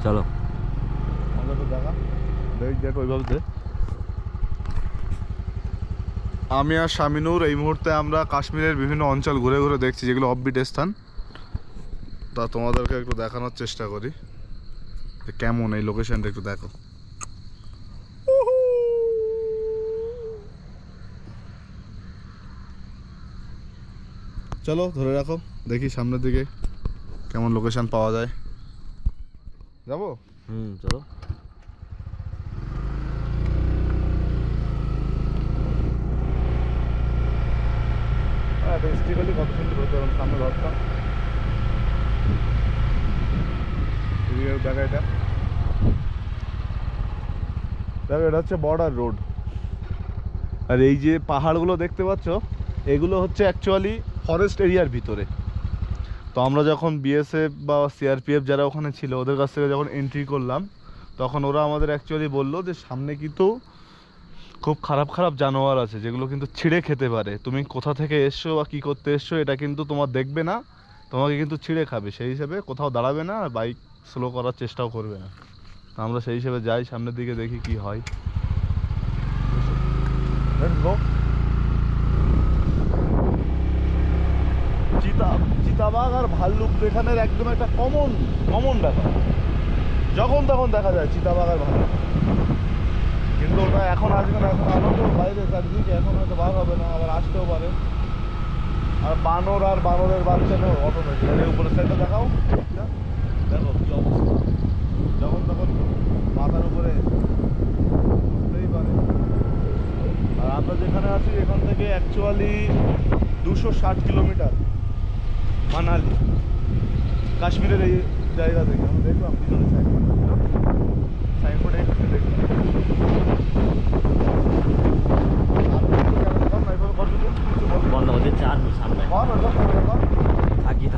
চলো দেখা দেখ ওইভাবে দে। আমি আর শামিনুর এই মুহূর্তে আমরা কাশ্মীরের বিভিন্ন অঞ্চল ঘুরে ঘুরে দেখছি যেগুলো অফবিট স্থান। তা তোমাদেরকে একটু দেখানোর চেষ্টা করি কেমন এই লোকেশনটা, একটু দেখো। চলো ধরে রাখো, দেখি সামনের দিকে কেমন লোকেশন পাওয়া যায়। যাবো? চলো। বেসিক্যালি কত সুন্দর হতে পারলাম সামনে ঘরটা। দেখা এটা, দেখো এটা হচ্ছে বর্ডার রোড। আর এই যে পাহাড়গুলো দেখতে পাচ্ছ, এগুলো হচ্ছে অ্যাকচুয়ালি ফরেস্ট এরিয়ার ভিতরে। তো আমরা যখন বিএসএফ বা সিআরপিএফ যারা ওখানে ছিল ওদের কাছ থেকে যখন এন্ট্রি করলাম, তখন ওরা আমাদের অ্যাকচুয়ালি বললো যে সামনে কিন্তু খুব খারাপ খারাপ জানোয়ার আছে যেগুলো কিন্তু ছিঁড়ে খেতে পারে। তুমি কোথা থেকে এসছো বা কী করতে এসছো এটা কিন্তু তোমার দেখবে না, তোমাকে কিন্তু ছিঁড়ে খাবে। সেই হিসেবে কোথাও দাঁড়াবে না আর বাইক স্লো করার চেষ্টাও করবে না। তো আমরা সেই হিসেবে যাই সামনের দিকে, দেখি কি হয়। চিতাবাঘ আর ভাল্লুক এখানের একদম একটা কমন ব্যাপার। যখন তখন দেখা যায় চিতাবাঘ আর ভাল্লুক, কিন্তু ওটা এখন আসবে না, এখন আলো তো বাইরে চারদিকে, এখন হয়তো বার হবে না, আবার আসতেও পারে। আর বানরের বাচ্চা নেই অটোমেটিক। এর উপরে সাইডটা দেখাও, দেখো কি অবস্থা, যখন তখন মাথার উপরে উঠতেই পারে। আর আমরা যেখানে আছি এখান থেকে অ্যাকচুয়ালি 260 কিলোমিটার মানালি, কাশ্মীরের এই জায়গা থেকে। আমি দেখলাম পিছনে সাইনবোর্ডে দেখলাম। বন্ধ হতে চার সামনে থাকি